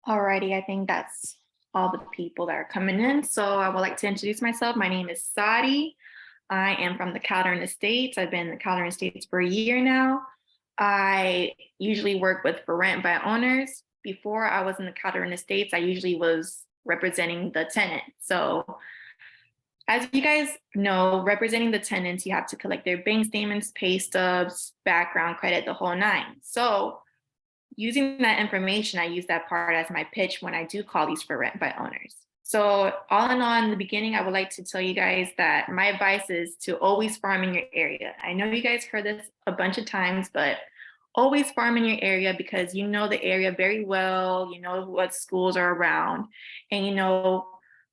Alrighty, I think that's all the people that are coming in. So I would like to introduce myself. My name is Sadi. I am from the Calderon Estates. I've been in the Calderon Estates for a year now. I usually work with for rent by owners. Before I was in the Calderon Estates, I usually was representing the tenant. So as you guys know, representing the tenants, you have to collect their bank statements, pay stubs, background credit, the whole nine. So using that information, I use that part as my pitch when I do call these for rent by owners. So, all in all, in the beginning, I would like to tell you guys that my advice is to always farm in your area. I know you guys heard this a bunch of times, but always farm in your area because you know the area very well, you know what schools are around, and you know,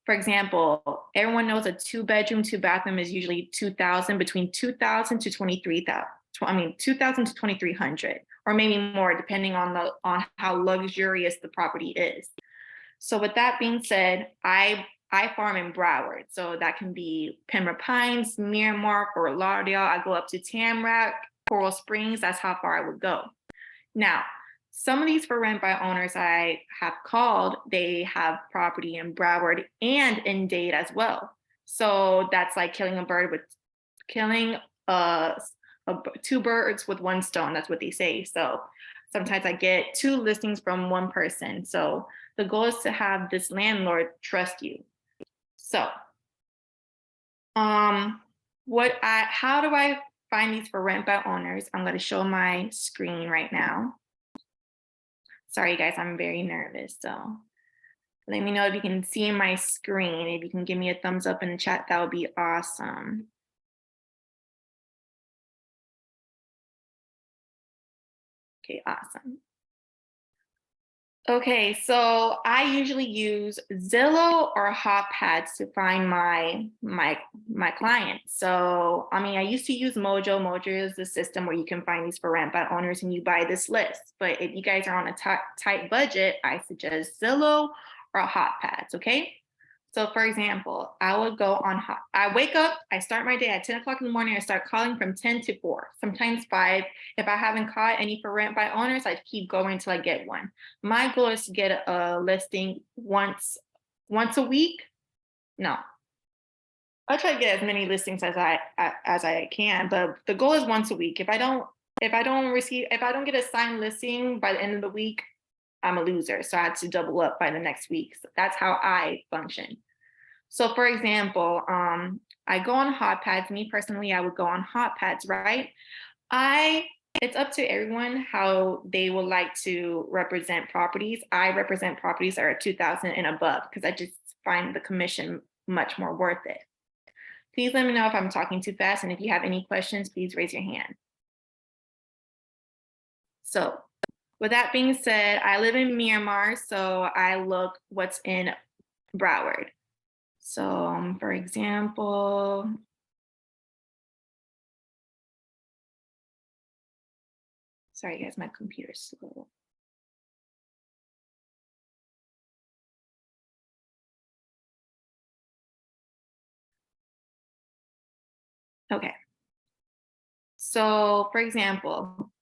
for example, everyone knows a two-bedroom, two-bathroom is usually 2,000, between 2,000 to 23,000. I mean, 2,000 to 2,300, or maybe more, depending on how luxurious the property is. So, with that being said, I farm in Broward, so that can be Pembroke Pines, Miramar, or Lauderdale. I go up to Tamarack, Coral Springs. That's how far I would go. Now, some of these for rent by owners I have called, they have property in Broward and in Dade as well. So that's like killing uh, two birds with one stone. That's what they say. So sometimes I get two listings from one person. So the goal is to have this landlord trust you. So, um, how do I find these for rent by owners? I'm going to show my screen right now. Sorry, guys, I'm very nervous. So let me know if you can see my screen. If you can give me a thumbs up in the chat, that would be awesome. Okay, awesome. Okay, so I usually use Zillow or HotPads to find my clients. So I mean, I used to use Mojo. Mojo is the system where you can find these for rent by owners and you buy this list. But if you guys are on a tight budget, I suggest Zillow or HotPads. Okay. So for example, I wake up, I start my day at 10 o'clock in the morning, I start calling from 10 to 4, sometimes 5. If I haven't caught any for rent by owners, I keep going until I get one. My goal is to get a listing once a week. No, I try to get as many listings as I can, but the goal is once a week. If I don't get a signed listing by the end of the week, I'm a loser. So I had to double up by the next week. So that's how I function. So for example, I go on HotPads. Me personally, I would go on HotPads, right? I It's up to everyone how they would like to represent properties. I represent properties that are 2,000 and above because I just find the commission much more worth it. Please let me know if I'm talking too fast, and if you have any questions, please raise your hand. So, with that being said, I live in Miramar, so I look what's in Broward. So, for example, sorry guys, my computer's slow. Okay. So, for example,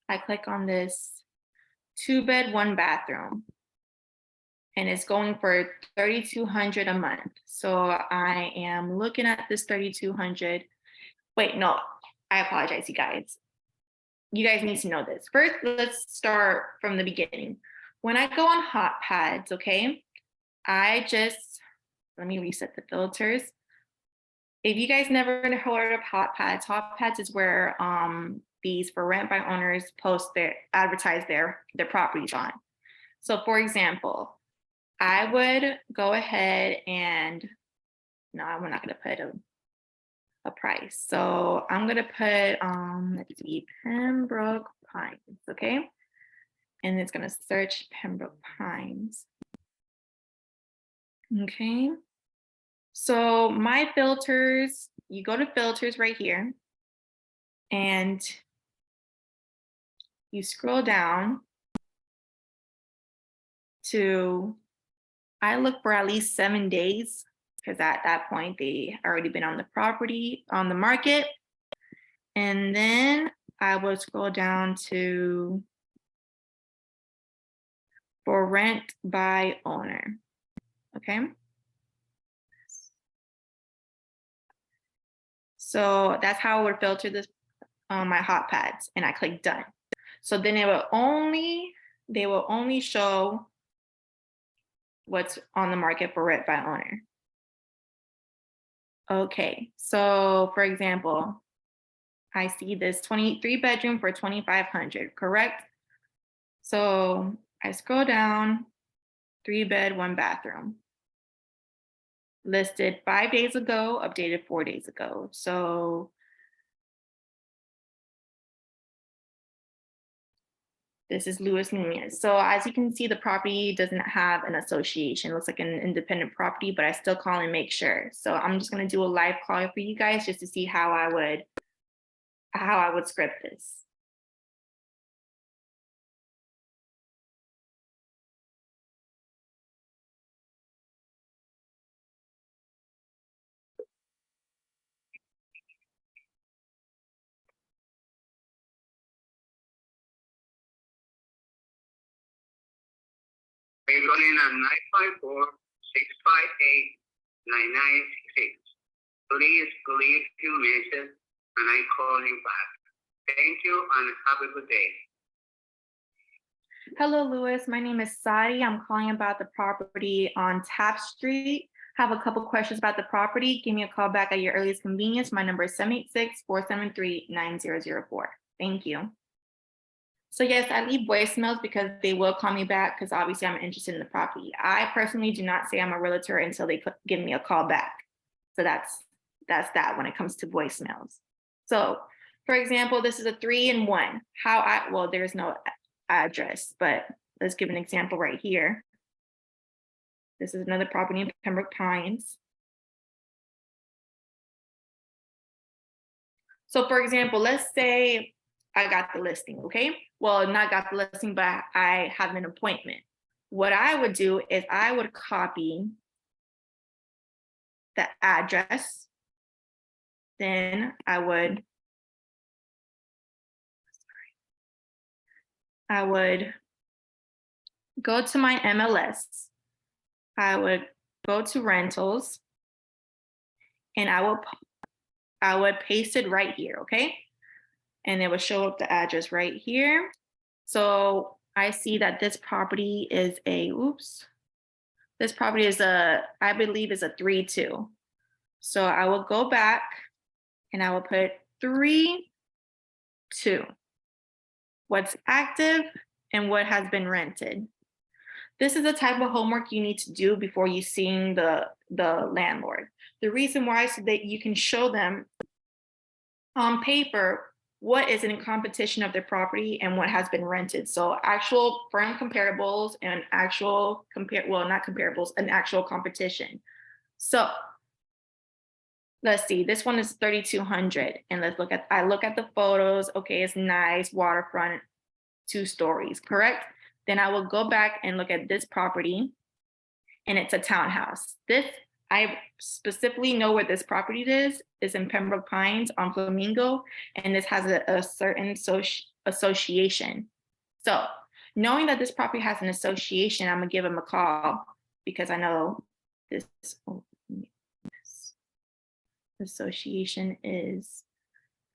I click on this 2-bed, 1 bathroom, and it's going for 3,200 a month. So I am looking at this 3,200. Wait, no, I apologize, you guys. You guys need to know this. First, let's start from the beginning. When I go on HotPads, okay, let me reset the filters. If you guys never heard of HotPads is where these for rent by owners advertise their properties on. So for example, I would go ahead and no, I'm not gonna put a price. So I'm gonna put let's see, Pembroke Pines, okay? And it's gonna search Pembroke Pines. Okay. So my filters, you go to filters right here and you scroll down to, I look for at least 7 days because at that point they already been on the property, on the market. And then I would scroll down to for rent by owner, okay? So that's how I would filter this on my hot pads, and I click done. So then they will only show what's on the market for rent by owner. Okay, so for example, I see this 23 bedroom for 2,500, correct? So I scroll down, 3 bed, 1 bathroom. Listed 5 days ago, updated 4 days ago. So this is Luis Nunez. So as you can see, the property doesn't have an association. It looks like an independent property, but I still call and make sure. So I'm just gonna do a live call for you guys just to see how I would script this. Are you calling at 954-658-9966? Please leave your message and I call you back. Thank you and have a good day. Hello, Louis. My name is Sadi. I'm calling about the property on Taft Street. Have a couple questions about the property. Give me a call back at your earliest convenience. My number is 786-473-9004. Thank you. So yes, I leave voicemails because they will call me back because obviously I'm interested in the property. I personally do not say I'm a realtor until they give me a call back. So that's that when it comes to voicemails. So for example, this is a 3-in-1. Well, there's no address, but let's give an example right here. This is another property in Pembroke Pines. So for example, let's say I got the listing, okay? Well, not got the listing, but I have an appointment. What I would do is I would copy the address. Then I would go to my MLS. I would go to rentals and I would paste it right here, okay? And it would show up the address right here. So I see that this property is I believe is a 3-2. So I will go back and I will put 3-2. What's active and what has been rented. This is the type of homework you need to do before you seeing the landlord. The reason why is so that you can show them on paper what is in competition of their property and what has been rented. So actual firm comparables and an actual competition. So let's see, this one is 3,200 and I look at the photos. Okay, it's nice, waterfront, 2 stories, correct? Then I will go back and look at this property and it's a townhouse. I specifically know where this property is. It's in Pembroke Pines on Flamingo, and this has a certain association. So knowing that this property has an association, I'm gonna give them a call because I know this association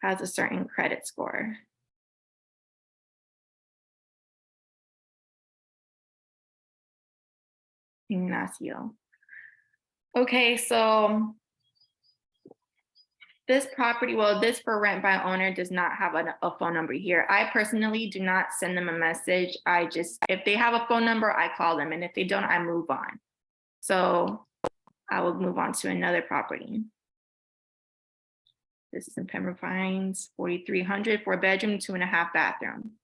has a certain credit score. Ignacio. Okay, so this property, this for rent by owner does not have a phone number here. I personally do not send them a message. If they have a phone number, I call them. And if they don't, I move on. So I will move on to another property. This is in Pembroke Pines, 4,300, 4-bedroom, 2.5 bathroom.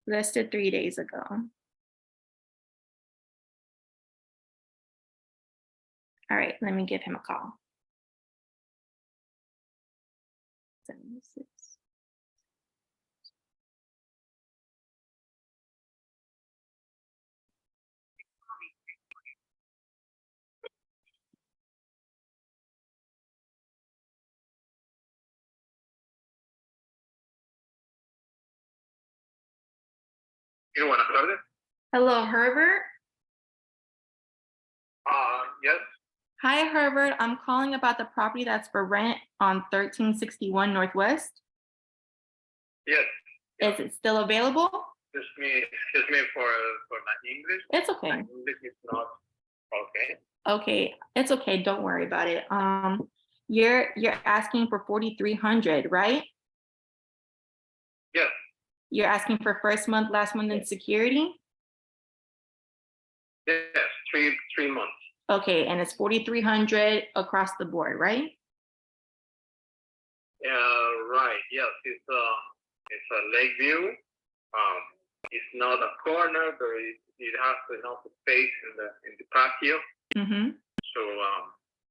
Listed 3 days ago. All right, let me give him a call. 76. Sí, buenas tardes. Hello, Herbert. Yes, Hi, Herbert. I'm calling about the property that's for rent on 1361 Northwest. yes. Is it still available? Excuse me for my English. It's My okay. English is not okay. Okay, it's okay. Don't worry about it. You're asking for 4,300, right? Yes, You're asking for first month, last month, and security. yes, 3 months. Okay, and it's 4,300 across the board, right? Right. Yes, it's a lake view. It's not a corner, but it has enough space in the patio. Mm-hmm. So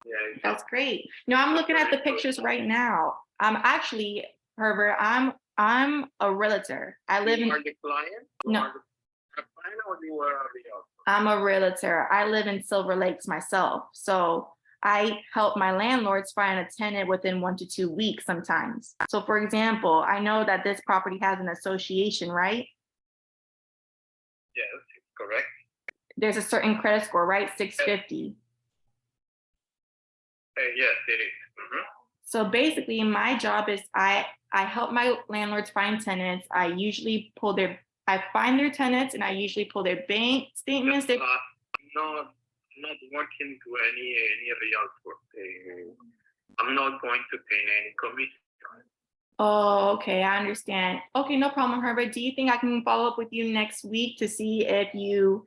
yeah, That's great. No, I'm looking at the pictures right now. I'm actually, Herbert, I'm a realtor. I live You in are the client. No. You are the client, or you are the owner? I'm a realtor. I live in Silver Lakes myself. So I help my landlords find a tenant within 1 to 2 weeks sometimes. So for example, I know that this property has an association, right? Yes, it's correct. There's a certain credit score, right? 650. Yes, it is. Mhm. So basically my job is I help my landlords find tenants. I find their tenants and I usually pull their bank statements. Not working to any realtor. I'm not going to pay any commission. Oh, okay, I understand. Okay, no problem, Herbert. Do you think I can follow up with you next week to see if you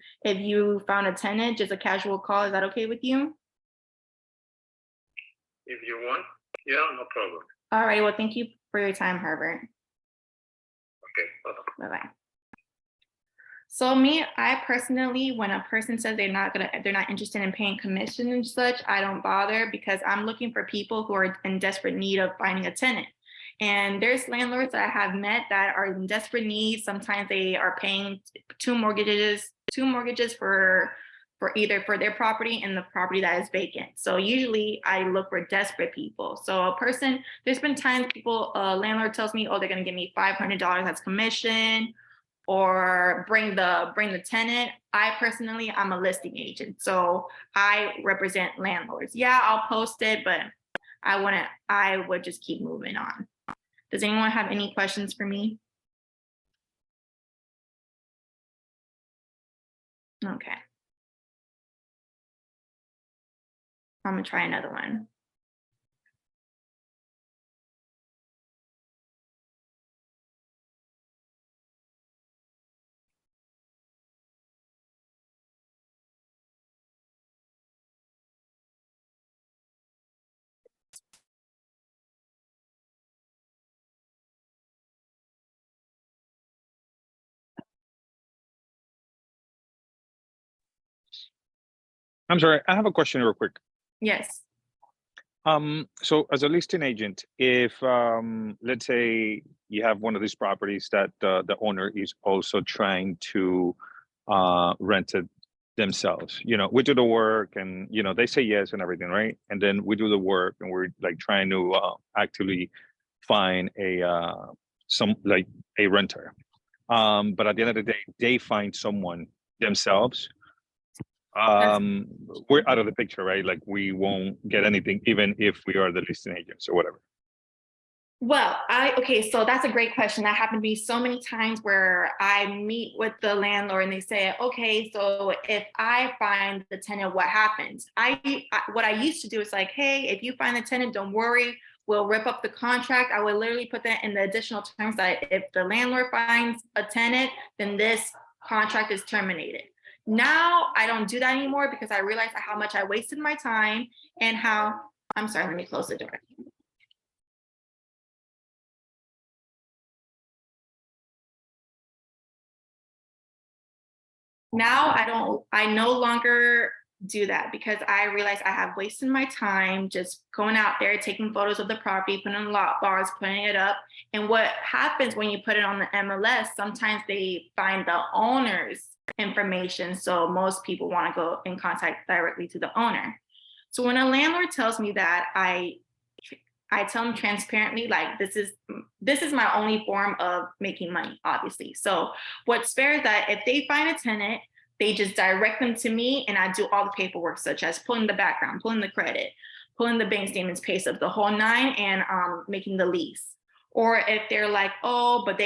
found a tenant, just a casual call? Is that okay with you? If you want, yeah, no problem. All right, well, thank you for your time, Herbert. Okay, bye-bye. Bye-bye. So me, I personally, when a person says they're not interested in paying commission and such, I don't bother because I'm looking for people who are in desperate need of finding a tenant. And there's landlords that I have met that are in desperate need. Sometimes they are paying two mortgages for either for their property and the property that is vacant. So usually I look for desperate people. So there's been times landlord tells me, oh, they're gonna give me $500 as commission or bring the tenant. I'm a listing agent, so I represent landlords. Yeah, I'll post it, but I would just keep moving on. Does anyone have any questions for me? Okay. I'm gonna try another one. I'm sorry, I have a question real quick. Yes. So as a listing agent, if let's say you have one of these properties that the owner is also trying to rent it themselves, we do the work and they say yes and everything, right? And then we do the work and we're like trying to actually find a renter. But at the end of the day, they find someone themselves. We're out of the picture, right? Like we won't get anything even if we are the listing agents or whatever. Well, okay, so that's a great question. That happened to me so many times where I meet with the landlord and they say, okay, so if I find the tenant, what happens? What I used to do is like, hey, if you find the tenant, don't worry, we'll rip up the contract. I would literally put that in the additional terms that if the landlord finds a tenant, then this contract is terminated. Now I don't do that anymore because I realize how much I wasted my time and I'm sorry, let me close the door. Now I no longer do that because I realize I have wasted my time just going out there, taking photos of the property, putting in lot bars, putting it up. And what happens when you put it on the MLS, sometimes they find the owner's information. So most people want to go in contact directly to the owner. So when a landlord tells me that, I tell them transparently, like, this is my only form of making money, obviously. So what's fair is that if they find a tenant, they just direct them to me and I do all the paperwork, such as pulling the background, pulling the credit, pulling the bank statements, pay stubs, the whole nine, and making the lease. Or if they're like, oh, but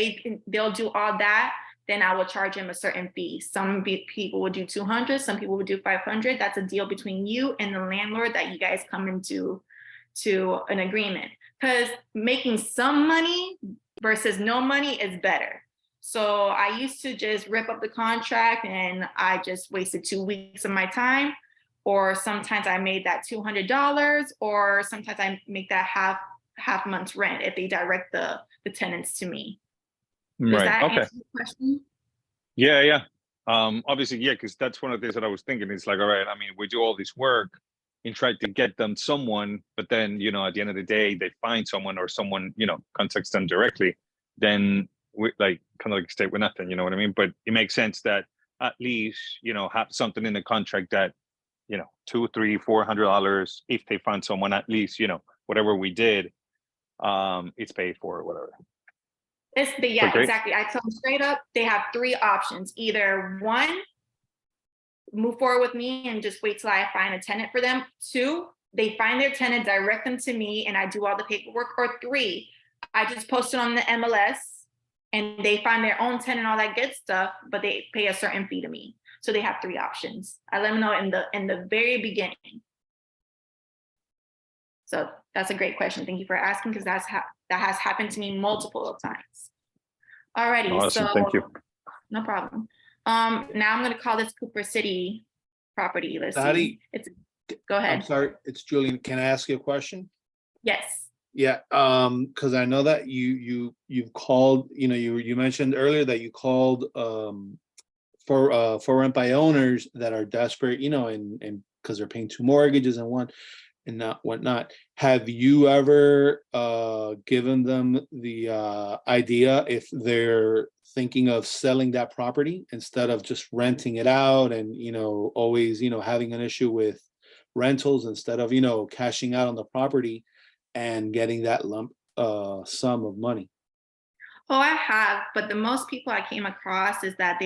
they'll do all that, then I will charge them a certain fee. Some people will do 200, some people will do 500. That's a deal between you and the landlord that you guys come into an agreement, because making some money versus no money is better. So I used to just rip up the contract and I just wasted 2 weeks of my time, or sometimes I made that $200, or sometimes I make that half month's rent if they direct the tenants to me. Does Right. that Okay. answer the question? Yeah. Yeah. Obviously, yeah, because that's one of the things that I was thinking. It's like, all right, I mean, we do all this work and try to get them someone, but then, at the end of the day, they find someone or someone, contacts them directly, then we like kind of like stay with nothing, you know what I mean? But it makes sense that at least, have something in the contract that, $200, $300, $400, if they find someone, at least, whatever we did, it's paid for or whatever. Yeah, Okay. exactly. I tell them straight up, they have 3 options. Either 1, move forward with me and just wait till I find a tenant for them. 2, they find their tenant, direct them to me, and I do all the paperwork. Or 3, I just post it on the MLS and they find their own tenant, all that good stuff, but they pay a certain fee to me. So they have 3 options. I let them know in the very beginning. So that's a great question. Thank you for asking, because that has happened to me multiple times. Alrighty, Awesome. so Thank you. no problem. Now I'm gonna call this Cooper City property. Let's Dottie, see. Go I'm ahead. sorry, it's Julian. Can I ask you a question? Yes. Yeah, because I know that you've called, you mentioned earlier that you called for rent by owners that are desperate, and because they're paying 2 mortgages and one and not whatnot. Have you ever given them the idea if they're thinking of selling that property instead of just renting it out and always having an issue with rentals instead of cashing out on the property and getting that lump sum of money? Oh, I have, but the most people I came across is that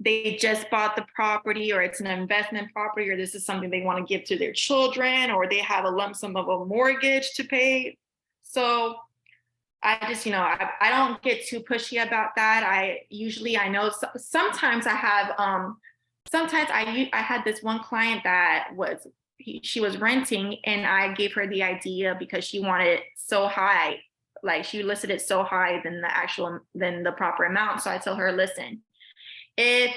they just bought the property, or it's an investment property, or this is something they want to give to their children, or they have a lump sum of a mortgage to pay. So I just, I don't get too pushy about that. I know sometimes I have, sometimes I had this one client that she was renting, and I gave her the idea because she wanted it so high, like she listed it so high than the proper amount. So I told her, listen, if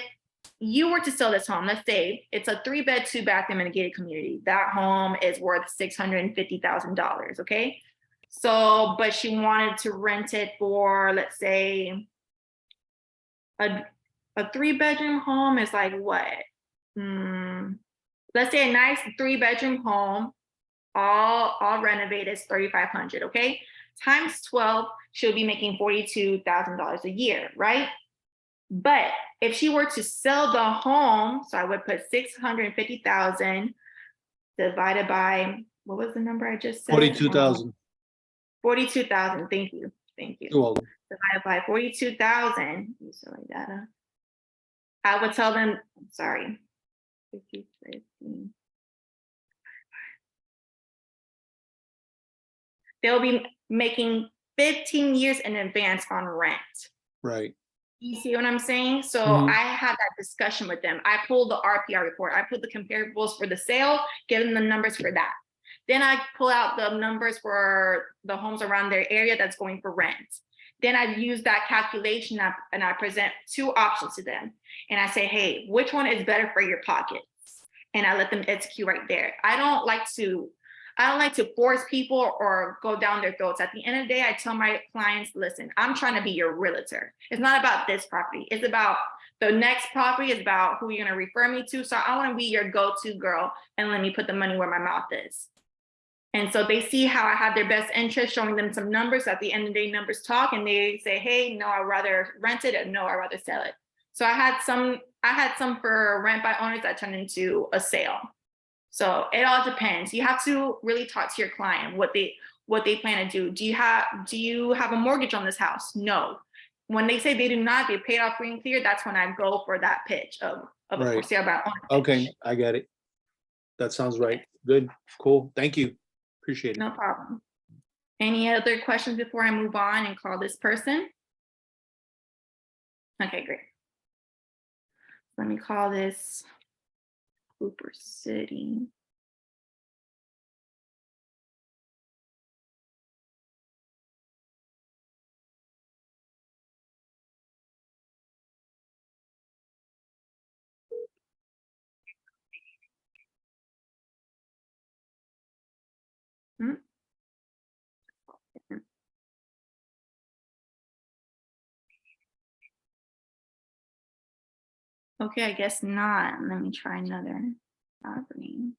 you were to sell this home, let's say it's a 3-bed, 2-bathroom in a gated community, that home is worth $650,000. Okay. So, but she wanted to rent it for, let's say, a 3-bedroom home is like what? Let's say a nice 3-bedroom home, all renovated, is $3,500. Okay. Times 12, she'll be making $42,000 a year, right? But if she were to sell the home, so I would put 650,000 divided by, what was the number I just said? 42,000. 42,000. Thank you. You're welcome. Divided by 42,000. Data. I would tell them, sorry. 50, 15. They'll be making 15 years in advance on rent. Right. You see what I'm saying? So I had that discussion with them. I pulled the RPR report. I put the comparables for the sale, give them the numbers for that. Then I pull out the numbers for the homes around their area that's going for rent. Then I use that calculation and I present 2 options to them. And I say, hey, which one is better for your pockets? And I let them execute right there. I don't like to force people or go down their throats. At the end of the day, I tell my clients, listen, I'm trying to be your realtor. It's not about this property. It's about the next property. It's about who you're going to refer me to. So I want to be your go-to girl and let me put the money where my mouth is. And so they see how I have their best interest, showing them some numbers. At the end of the day, numbers talk, and they say, hey, no, I'd rather rent it, or no, I'd rather sell it. So I had some for rent by owners that turned into a sale. So it all depends. You have to really talk to your client what they plan to do. Do you have a mortgage on this house? No. When they say they do not, they paid off free and clear, that's when I go for that pitch of a for Right. sale by owner Okay, pitch. I get it. That sounds right. Good, cool. Thank you. Appreciate it. No problem. Any other questions before I move on and call this person? Okay, great. Let me call this Cooper City. Hmm. Okay, I guess not. Let me try another property.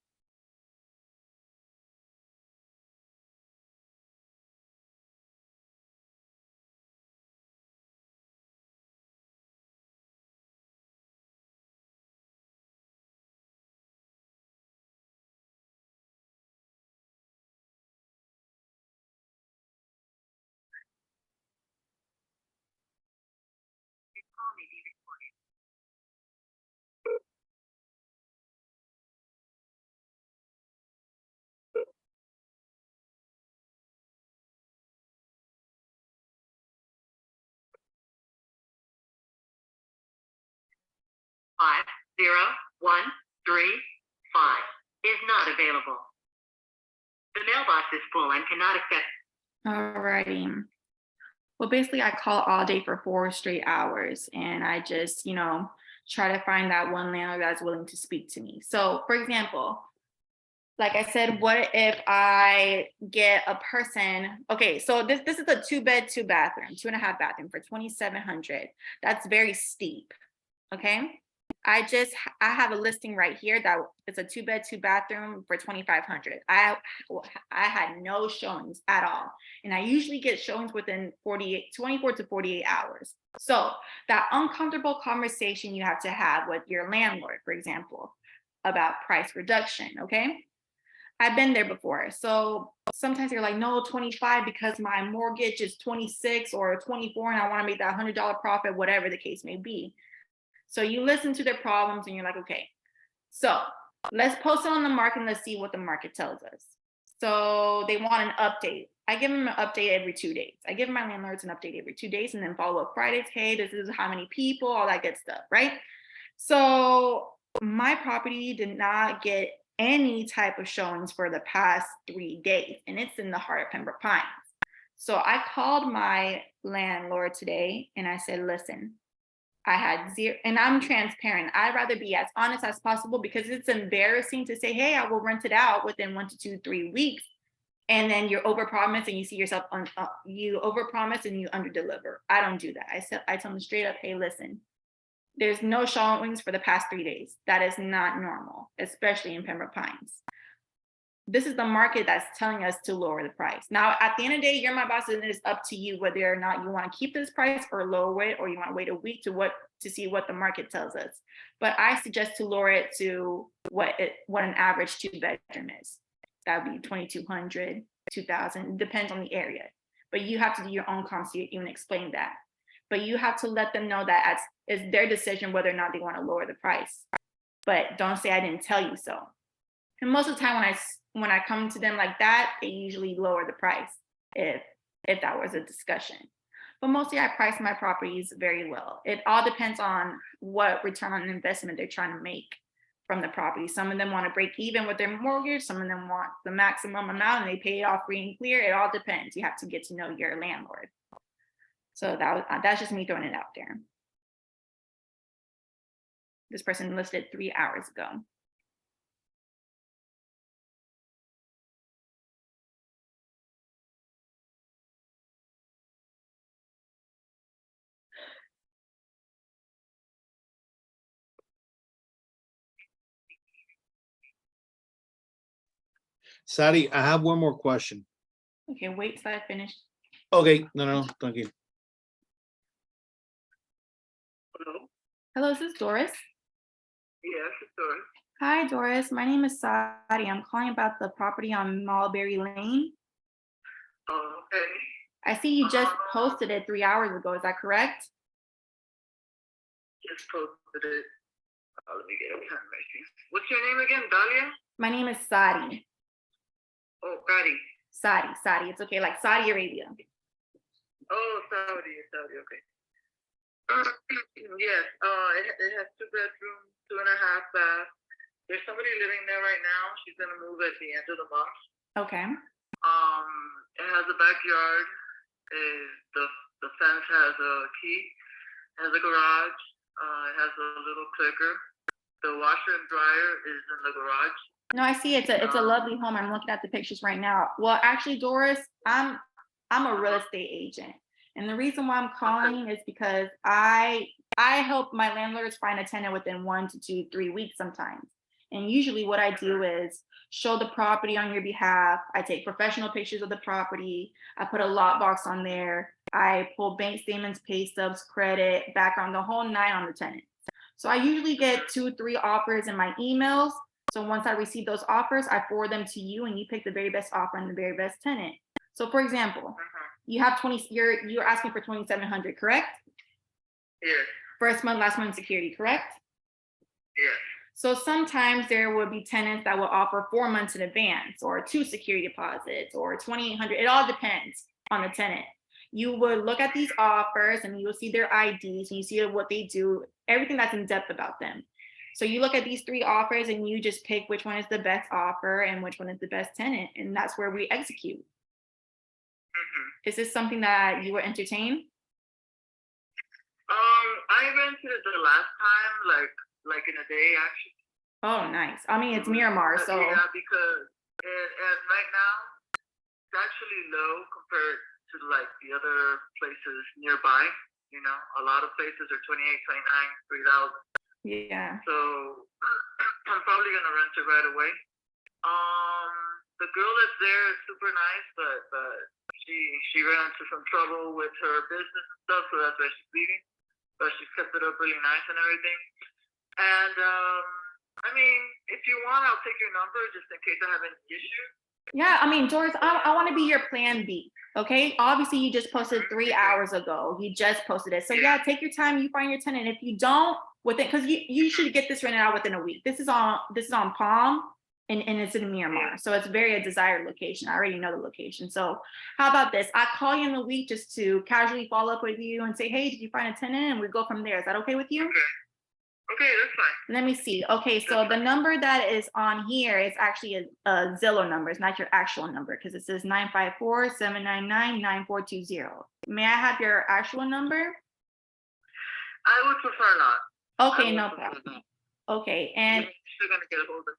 Five, 0, 1, 3, 5 is not available. The mailbox is full and cannot accept. Alrighty. Well, basically, I call all day for 4 straight hours, and I just, try to find that one landlord that's willing to speak to me. So, for example, like I said, what if I get a person? Okay, so this is a 2-bed, 2-bathroom, 2.5 bathroom for $2,700. That's very steep. Okay. I have a listing right here that it's a 2-bed, 2-bathroom for $2,500. I had no showings at all. And I usually get showings within 24 to 48 hours. So that uncomfortable conversation you have to have with your landlord, for example, about price reduction. Okay. I've been there before. So sometimes you're like, no, 25 because my mortgage is 26 or 24 and I want to make that $100 profit, whatever the case may be. So you listen to their problems and you're like, okay, so let's post it on the market and let's see what the market tells us. So they want an update. I give them an update every 2 days. I give my landlords an update every 2 days and then follow up Fridays. Hey, this is how many people, all that good stuff, right? So my property did not get any type of showings for the past 3 days, and it's in the heart of Pembroke Pines. So I called my landlord today and I said, listen, I had 0, and I'm transparent. I'd rather be as honest as possible because it's embarrassing to say, hey, I will rent it out within 1 to 2, 3 weeks. And then you overpromise and you see yourself, you overpromise and you underdeliver. I don't do that. I tell them straight up, hey, listen, there's no showings for the past 3 days. That is not normal, especially in Pembroke Pines. This is the market that's telling us to lower the price. Now, at the end of the day, you're my boss, and it's up to you whether or not you want to keep this price or lower it, or you want to wait a week to see what the market tells us. But I suggest to lower it to what an average 2-bedroom is. That would be 2,200, 2,000, depends on the area. But you have to do your own comps to even explain that. But you have to let them know that it's their decision whether or not they want to lower the price. But don't say I didn't tell you so. And most of the time when I come to them like that, they usually lower the price if that was a discussion. But mostly I price my properties very well. It all depends on what return on investment they're trying to make from the property. Some of them want to break even with their mortgage. Some of them want the maximum amount and they pay it off free and clear. It all depends. You have to get to know your landlord. So that's just me throwing it out there. This person listed 3 hours ago. Sadi, I have one more question. Okay, wait till I finish. Okay, no, thank you. Hello? Hello, is this Doris? Yes, it's Doris. Hi, Doris. My name is Sadi. I'm calling about the property on Mulberry Lane. Oh, okay. I see you just Uh, posted it 3 hours ago. Is that correct? Just posted it. Let me get a pen right here. What's your name again, Dahlia? My name is Sadi. Oh, Gotti. Sadi. It's okay, like Saudi Arabia. Oh, Saudi, okay. Yes, it has 2 bedrooms, 2.5 baths. There's somebody living there right now. She's gonna move at the end of the month. Okay. It has a backyard. The fence has a key. Has a garage. It has a little clicker. The washer and dryer is in the garage. No, I see it's a lovely home. I'm looking at the pictures right now. Well, actually, Doris, I'm a real estate agent. And the reason why I'm calling is because I help my landlords find a tenant within 1 to 2, 3 weeks sometimes. And usually what I do is show the property on your behalf. I take professional pictures of the property. I put a lot box on there. I pull bank statements, pay stubs, credit, background, the whole nine on the tenant. So I usually get 2, 3 offers in my emails. So once I receive those offers, I forward them to you and you pick the very best offer and the very best tenant. So for example, you have 20, you're asking for 2,700, correct? Yes, First month, last month security, correct? yes. So sometimes there will be tenants that will offer 4 months in advance or 2 security deposits or 2,800. It all depends on the tenant. You would look at these offers and you will see their IDs and you see what they do, everything that's in depth about them. So you look at these 3 offers and you just pick which one is the best offer and which one is the best tenant. And that's where we execute. Is this something that you would entertain? I rented it the last time, like in a day actually. Oh, nice. I mean, it's Miramar, so Yeah, because and right now it's actually low compared to like the other places nearby. You know, a lot of places are 28, 29, 3,000. yeah. So I'm probably gonna rent it right away. The girl that's there is super nice, but she ran into some trouble with her business and stuff, so that's why she's leaving. But she's kept it up really nice and everything. And I mean, if you want, I'll take your number just in case I have any issues. Yeah, I mean, Doris, I want to be your plan B. Okay. Obviously, you just posted 3 hours ago. You just posted it. So yeah, take your time. You find your tenant. If you don't, within, because you should get this rented out within a week. This is on Palm and it's in Miramar. So it's very a desired location. I already know the location. So how about this? I call you in the week just to casually follow up with you and say, hey, did you find a tenant? And we go from there. Is that okay with you? Okay, that's fine. Let me see. Okay, so the number that is on here is actually a Zillow number. It's not your actual number because it says 954-799-9420. May I have your actual number? I would prefer not. Okay, no problem. Okay, and You're still gonna get a hold of me.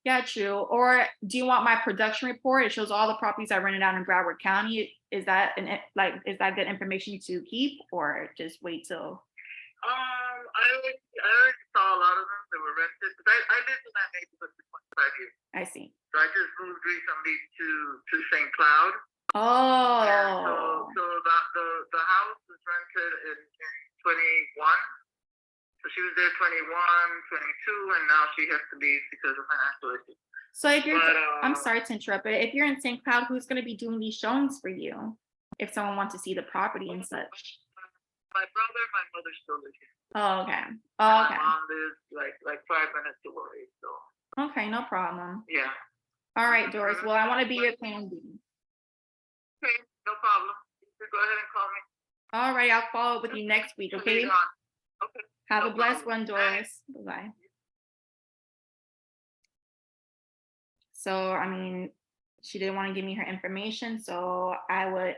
yeah, true. Or do you want my production report? It shows all the properties I rented out in Broward County. Is that is that good information to keep or just wait till? I already saw a lot of them that were rented. Cause I lived in that neighborhood for 25 years. I see. So I just moved recently to St. Cloud. Oh. And so the house was rented in 21. So she was there 21, 22, and now she has to leave because of financial issues. So if you're, But, I'm sorry to interrupt, but if you're in St. Cloud, who's going to be doing these showings for you? If someone wants to see the property and such. My brother, my mother still live here. Oh, okay. And Oh, okay. my mom lives like 5 minutes away. So Okay, no problem. yeah. All right, Doris. Well, I want to be your plan B. Okay, no problem. You can go ahead and call me. All right, I'll follow up with you next week, okay? Later on. Okay. Have No a blessed problem. one, Doris. Bye-bye. So, I mean, she didn't want to give me her information, so I would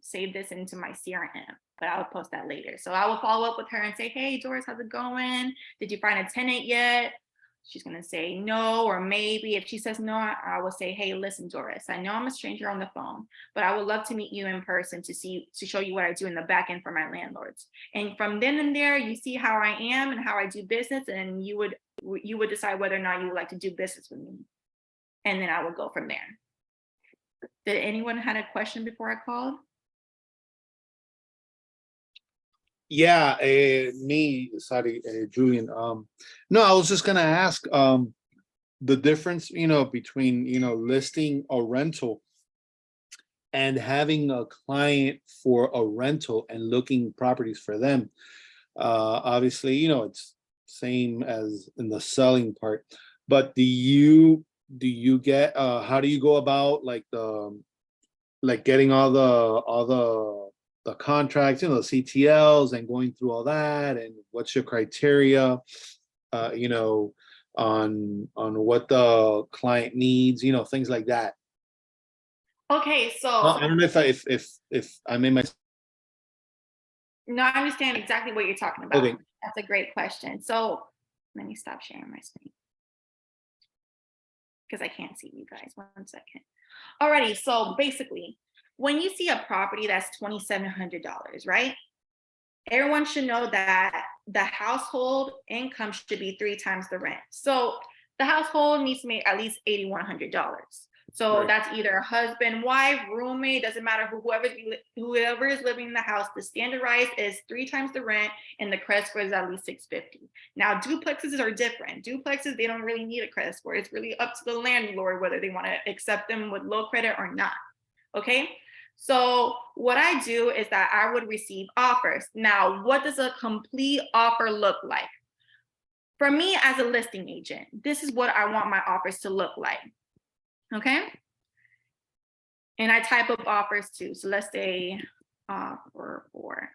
save this into my CRM, but I would post that later. So I will follow up with her and say, hey, Doris, how's it going? Did you find a tenant yet? She's going to say no, or maybe. If she says no, I will say, hey, listen, Doris, I know I'm a stranger on the phone, but I would love to meet you in person to show you what I do in the back end for my landlords. And from then and there, you see how I am and how I do business, and you would decide whether or not you would like to do business with me. And then I will go from there. Did anyone had a question before I called? Yeah, sorry, Julian. No, I was just gonna ask, the difference, between, listing a rental and having a client for a rental and looking properties for them. Obviously, it's same as in the selling part, but do you get, how do you go about like getting all the contracts, CTLs and going through all that, and what's your criteria, on what the client needs, things like that. Okay, so I don't know if I made my. no, I understand exactly what you're talking about. Okay. That's a great question. So let me stop sharing my screen because I can't see you guys. 1 second. Alrighty, so basically, when you see a property that's $2,700, right? Everyone should know that the household income should be 3 times the rent. So the household needs to make at least $8,100. So Right. that's either husband, wife, roommate, doesn't matter whoever is living in the house. The standardized is 3 times the rent, and the credit score is at least 650. Now duplexes are different. Duplexes, they don't really need a credit score. It's really up to the landlord whether they want to accept them with low credit or not. Okay. So what I do is that I would receive offers. Now, what does a complete offer look like? For me as a listing agent, this is what I want my offers to look like. Okay. And I type up offers too. So let's say offer for.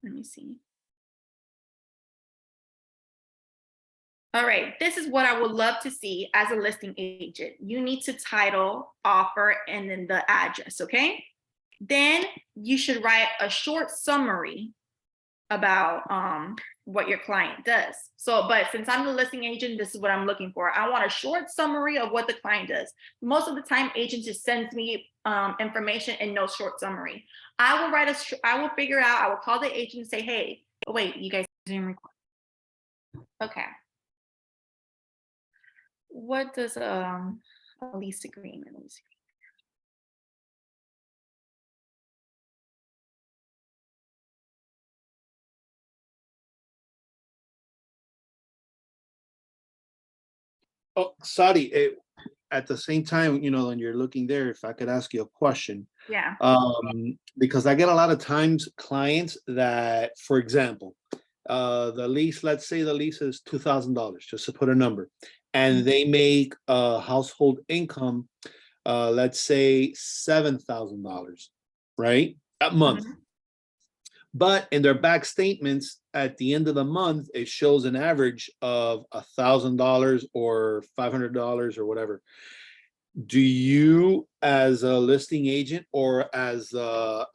Let me see. All right, this is what I would love to see as a listing agent. You need to title, offer, and then the address, okay? Then you should write a short summary about what your client does. So, but since I'm the listing agent, this is what I'm looking for. I want a short summary of what the client does. Most of the time, agent just sends me information and no short summary. I will figure out, I will call the agent and say, hey, oh, wait, you guys Zoom record. Okay. What does a lease agreement? Let me see. Oh, Sadi, at the same time, when you're looking there, if I could ask you a question, Yeah. because I get a lot of times clients that, for example, the lease, let's say the lease is $2,000, just to put a number, and they make a household income, let's say $7,000, right? A month. Mhm. But in their back statements at the end of the month, it shows an average of $1,000 or $500 or whatever. Do you, as a listing agent or as a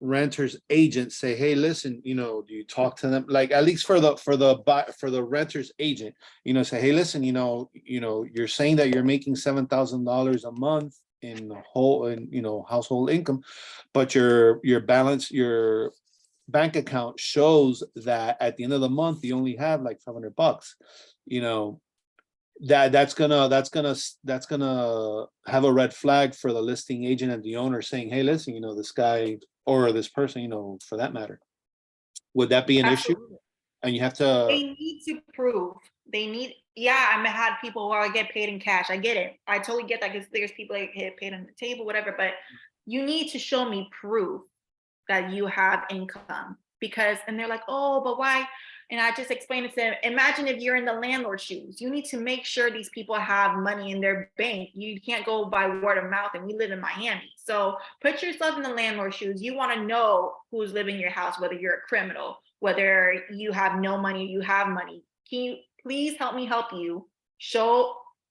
renter's agent, say, hey, listen, do you talk to them, like, at least for the renter's agent, say, hey, listen, you're saying that you're making $7,000 a month in the whole, household income, but your balance, your bank account shows that at the end of the month you only have like $500, that's gonna have a red flag for the listing agent and the owner, saying, hey, listen, this guy or this person, for that matter, would that be an issue? Absolutely. And you have to. They need to prove. Yeah, I had people who get paid in cash. I get it. I totally get that because there's people that get paid on the table, whatever, but you need to show me proof that you have income, and they're like, oh, but why? And I just explained it to them. Imagine if you're in the landlord's shoes. You need to make sure these people have money in their bank. You can't go by word of mouth, and we live in Miami. So put yourself in the landlord's shoes. You want to know who's living in your house, whether you're a criminal, whether you have no money, you have money. Can you please help me help you?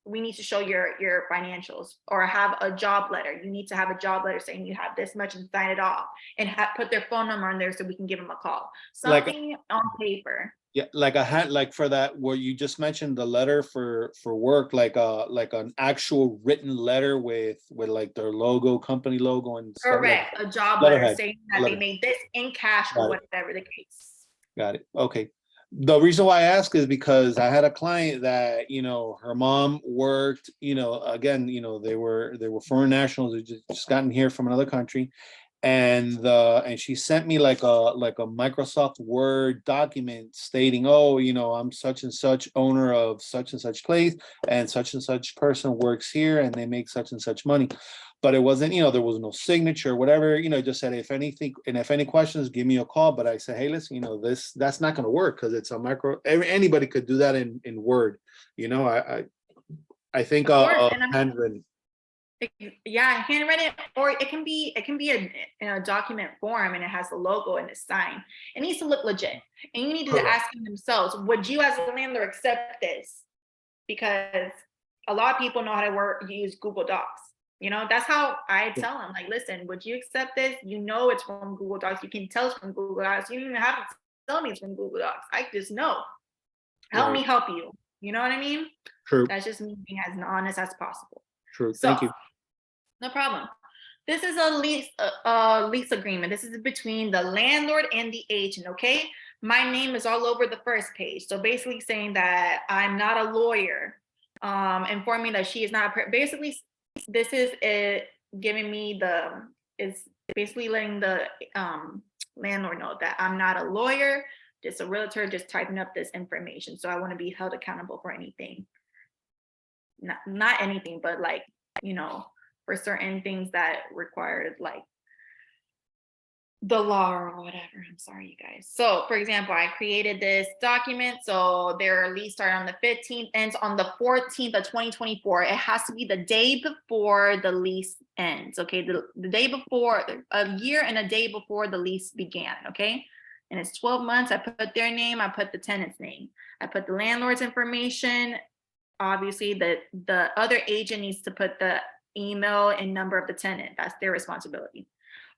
We need to show your financials, or have a job letter. You need to have a job letter saying you have this much and sign it off, and put their phone number on there so we can give them a call. Something on paper. Yeah, like like for that, where you just mentioned the letter for work, like an actual written letter with like their logo, company logo, and stuff. Correct. A job letter letterhead. saying that they made this in cash or Got it. whatever the case. Got it. Okay. The reason why I ask is because I had a client that, her mom worked, again, they were foreign nationals who just gotten here from another country. And she sent me like a Microsoft Word document stating, oh, I'm such and such owner of such and such place, and such person works here and they make such and such money. But it wasn't, there was no signature, whatever, it just said, if anything, and if any questions, give me a call. But I said, hey, listen, that's not going to work because it's a anybody could do that in Word. I think Of course, and handwritten. yeah, handwritten, or it can be in a document form and it has the logo and the sign. It needs to look legit. And you need to Correct. ask them themselves, would you as a landlord accept this? Because a lot of people know how to use Google Docs. That's how I tell them, like, listen, would you accept this? It's from Google Docs. You can tell it's from Google Docs. You don't even have to tell me it's from Google Docs. I just know. Help me help you. You know what I mean? True. That's just me being as honest as possible. True. Thank you. No problem. This is a lease agreement. This is between the landlord and the agent, okay? My name is all over the first page. So basically saying that I'm not a lawyer, informing that she is not, basically this is it giving me it's basically letting the landlord know that I'm not a lawyer, just a realtor, just typing up this information. So I want to be held accountable for anything. Not anything, but like, for certain things that required like the law or whatever. I'm sorry, you guys. So for example, I created this document. So their lease started on the 15th, ends on the 14th of 2024. It has to be the day before the lease ends. Okay. The day before, a year and a day before the lease began. Okay. And it's 12 months. I put their name, I put the tenant's name, I put the landlord's information. Obviously the other agent needs to put the email and number of the tenant. That's their responsibility.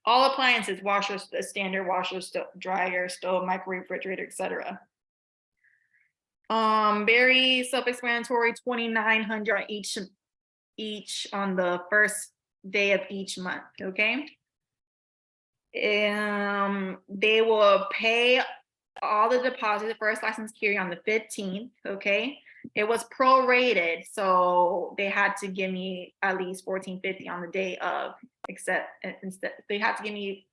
All appliances, washers, the standard washer, dryer, stove, microwave, refrigerator, etc. Very self-explanatory. 2,900 each on the first day of each month. Okay. They will pay all the deposits, first, last, and security on the 15th. Okay. It was prorated, so they had to give me at least $1,450 on the day of, except instead they had to give me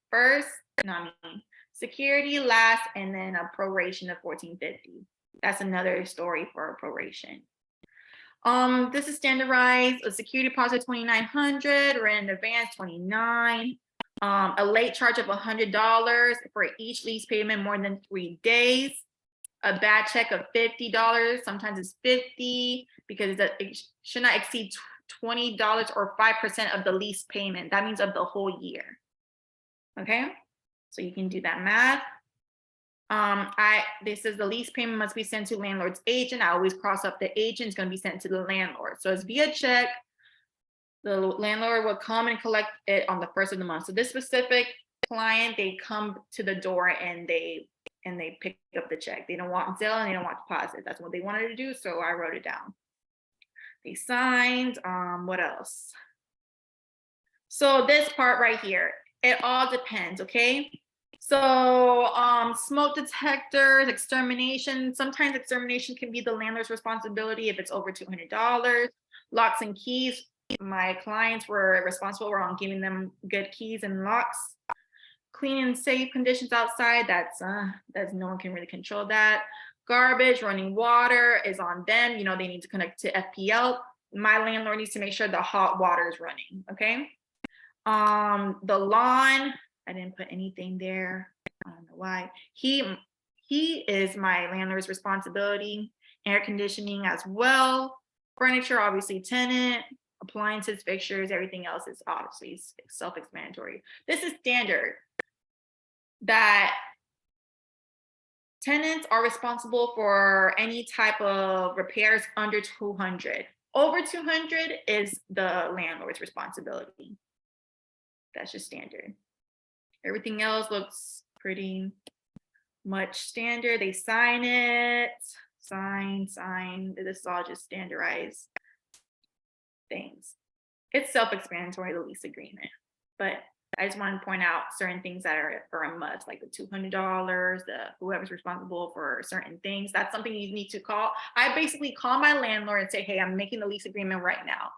security last, and then a proration of $1,450. That's another story for a proration. This is standardized. A security deposit $2,900, rent in advance $29. A late charge of $100 for each lease payment more than 3 days. A bad check of $50. Sometimes it's $50 because it should not exceed $20 or 5% of the lease payment. That means of the whole year. Okay, so you can do that math. This is the lease payment must be sent to landlord's agent. I always cross up the agent. It's going to be sent to the landlord. So it's via check. The landlord will come and collect it on the first of the month. So this specific client, they come to the door and they pick up the check. They don't want Zelle and they don't want deposit. That's what they wanted to do. So I wrote it down. They signed. What else? So this part right here, it all depends. Okay. So smoke detectors, extermination. Sometimes extermination can be the landlord's responsibility if it's over $200. Locks and keys. My clients were responsible on giving them good keys and locks. Clean and safe conditions outside, that's no one can really control that. Garbage, running water is on them. They need to connect to FPL. My landlord needs to make sure the hot water is running. Okay. The lawn, I didn't put anything there. I don't know why. He is my landlord's responsibility. Air conditioning as well. Furniture, obviously tenant. Appliances, fixtures, everything else is obviously self-explanatory. This is standard. That tenants are responsible for any type of repairs under 200. Over 200 is the landlord's responsibility. That's just standard. Everything else looks pretty much standard. They sign it, sign. This is all just standardized things. It's self-explanatory, the lease agreement, but I just want to point out certain things that are a must, like the $200, whoever's responsible for certain things. That's something you need to call. I basically call my landlord and say, hey, I'm making the lease agreement right now.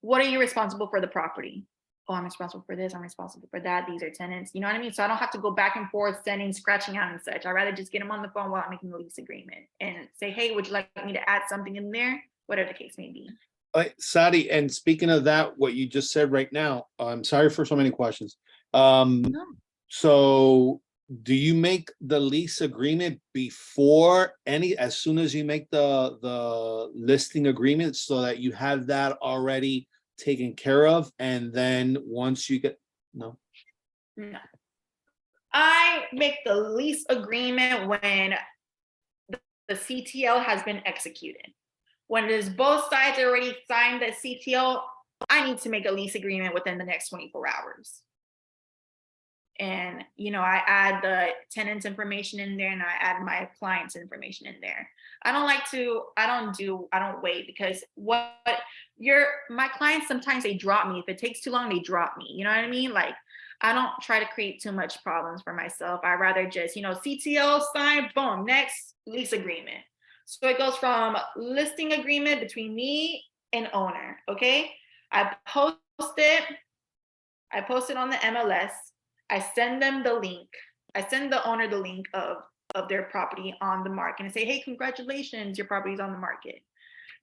What are you responsible for the property? Oh, I'm responsible for this. I'm responsible for that. These are tenants. You know what I mean? So I don't have to go back and forth sending, scratching out and such. I'd rather just get them on the phone while I'm making the lease agreement and say, hey, would you like me to add something in there? Whatever the case may be. Sadi, and speaking of that, what you just said right now, I'm sorry for so many questions. No. So do you make the lease agreement before as soon as you make the listing agreement so that you have that already taken care of? And then once you get, no? No. I make the lease agreement when the CTL has been executed. When there's both sides already signed the CTL, I need to make a lease agreement within the next 24 hours. And, you know, I add the tenant's information in there and I add my client's information in there. I don't wait, because my clients, sometimes they drop me. If it takes too long, they drop me. You know what I mean? Like, I don't try to create too much problems for myself. I rather just, CTL sign, boom, next lease agreement. So it goes from listing agreement between me and owner, okay? I post it on the MLS. I send them the link. I send the owner the link of their property on the market and say, hey, congratulations, your property's on the market.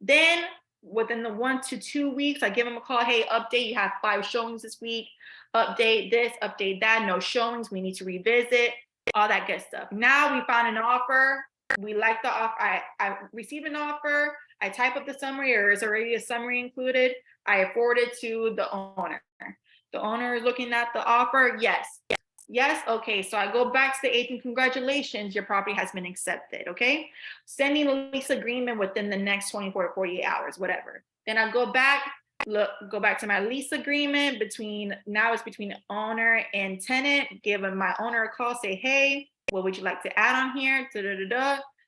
Then within the 1 to 2 weeks, I give them a call, hey, update, you have 5 showings this week, update this, update that, no showings, we need to revisit, all that good stuff. Now we found an offer. We like the offer. I received an offer. I type up the summary, or is already a summary included. I forward it to the owner. The owner is looking at the offer. Yes. Okay. So I go back to the agent. Congratulations, your property has been accepted. Okay. Sending a lease agreement within the next 24 to 48 hours, whatever. Then I go back to my lease agreement between owner and tenant, give my owner a call, say, hey, what would you like to add on here?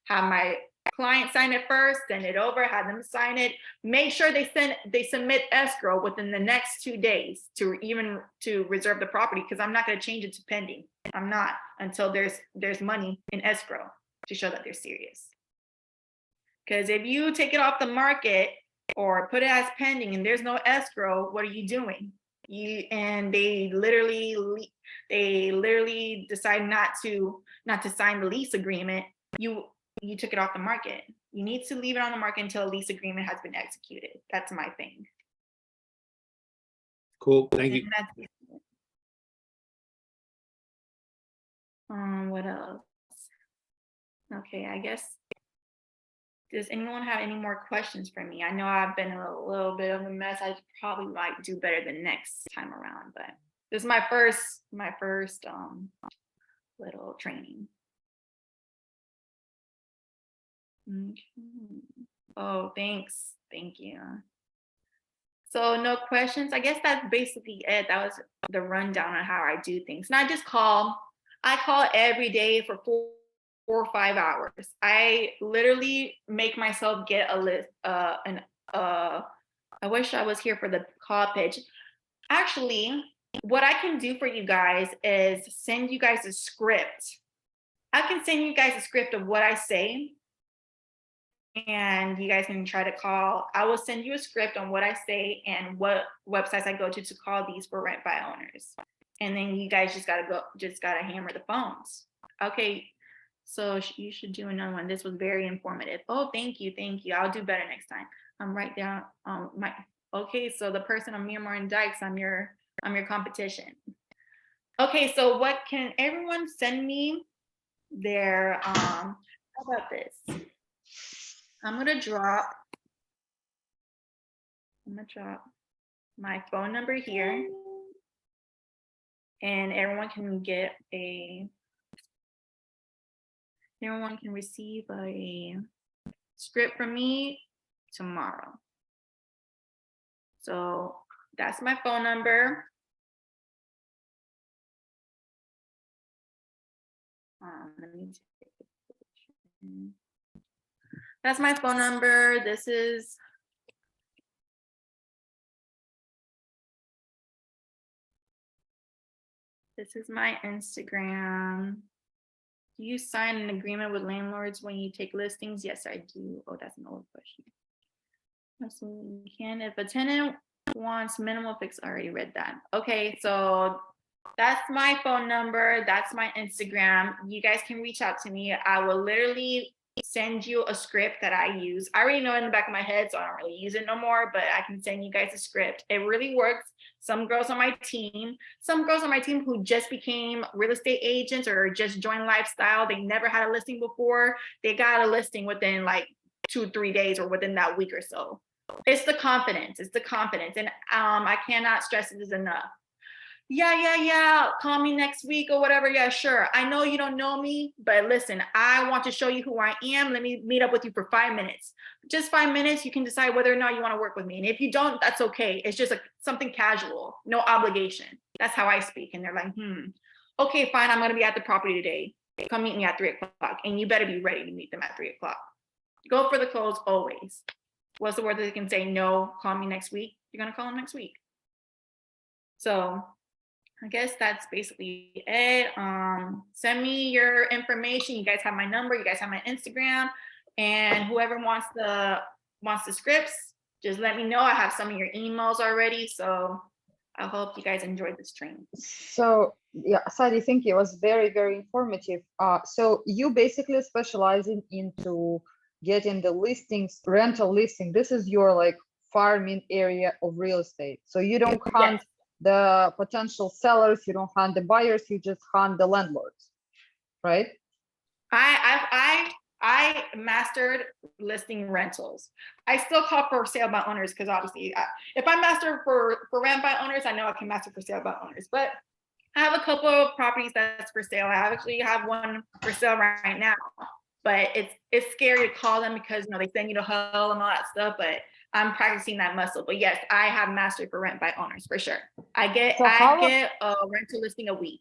Have my client sign it first, send it over, have them sign it. Make sure they submit escrow within the next 2 days to reserve the property, because I'm not going to change it to pending. I'm not, until there's money in escrow to show that they're serious. Because if you take it off the market or put it as pending and there's no escrow, what are you doing? They literally decide not to sign the lease agreement. You took it off the market. You need to leave it on the market until a lease agreement has been executed. That's my thing. Cool, thank you. What else? Okay, I guess. Does anyone have any more questions for me? I know I've been a little bit of a mess. I probably might do better the next time around, but this is my first little training. Okay. Oh, thanks. Thank you. So no questions. I guess that's basically it. That was the rundown on how I do things. And I call every day for 4 or 5 hours. I literally make myself get a list. I wish I was here for the call pitch. Actually, what I can do for you guys is send you guys a script. I can send you guys a script of what I say, and you guys can try to call. I will send you a script on what I say and what websites I go to call these for rent by owners. And then you guys just gotta hammer the phones. Okay, so you should do another one. This was very informative. Oh, thank you. I'll do better next time. I'm right down okay, so the person on Miramar and Dykes, I'm your competition. Okay, so what can everyone send me their how about this? I'm gonna drop my phone number here, and everyone can receive a script from me tomorrow. So that's my phone number. Let me take a picture. That's my phone number. This is This is my Instagram. Do you sign an agreement with landlords when you take listings? Yes, I do. Oh, that's an old question. Absolutely you can. If a tenant wants minimal fix, I already read that. Okay, so that's my phone number. That's my Instagram. You guys can reach out to me. I will literally send you a script that I use. I already know it in the back of my head, so I don't really use it no more, but I can send you guys a script. It really works. Some girls on my team who just became real estate agents or just joined lifestyle, they never had a listing before. They got a listing within like 2-3 days or within that week or so. It's the confidence. It's the confidence. And I cannot stress this enough. Yeah, call me next week or whatever. Yeah, sure. I know you don't know me, but listen, I want to show you who I am. Let me meet up with you for 5 minutes. Just 5 minutes, you can decide whether or not you want to work with me. And if you don't, that's okay. It's just something casual, no obligation. That's how I speak. And they're like, okay, fine. I'm going to be at the property today. Come meet me at 3 o'clock. And you better be ready to meet them at 3 o'clock. Go for the close always. What's the word that they can say? No, call me next week. You're going to call them next week. So I guess that's basically it. Send me your information. You guys have my number. You guys have my Instagram. And whoever wants the scripts, just let me know. I have some of your emails already. So I hope you guys enjoyed this training. So yeah, Sadi, thank you. It was very, very informative. So you basically specializing into getting the listings, rental listing. This is your like farming area of real estate. So you don't hunt the potential sellers, you don't hunt the buyers, you just hunt the landlords, right? I mastered listing rentals. I still call for sale by owners because obviously if I master for rent by owners, I know I can master for sale by owners. But I have a couple of properties that's for sale. I actually have one for sale right now, but it's scary to call them because they send you to hell and all that stuff. But I'm practicing that muscle. But yes, I have mastered for rent by owners for sure. I get a rental listing a week.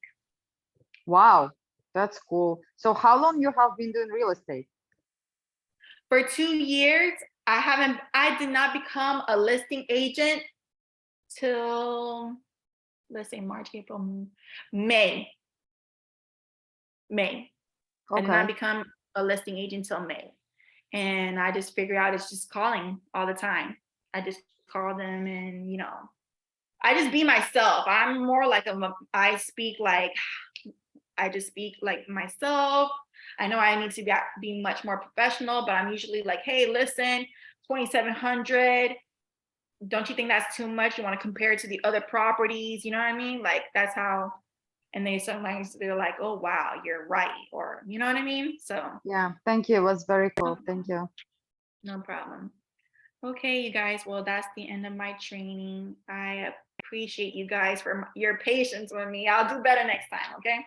Wow, that's cool. So how long you have been doing real estate? For 2 years. I did not become a listing agent till, let's say March, April, May. I did not become a listing agent till May. And I just figured out it's just calling all the time. I just call them and, I just be myself. I'm more like I just speak like myself. I know I need to be much more professional, but I'm usually like, hey, listen, 2,700. Don't you think that's too much? You want to compare it to the other properties? You know what I mean? Like that's how. And they sometimes they're like, oh, wow, you're right. Or, you know what I mean? So. Yeah, thank you. It was very cool. Thank you. No problem. Okay, you guys. Well, that's the end of my training. I appreciate you guys for your patience with me. I'll do better next time. Okay.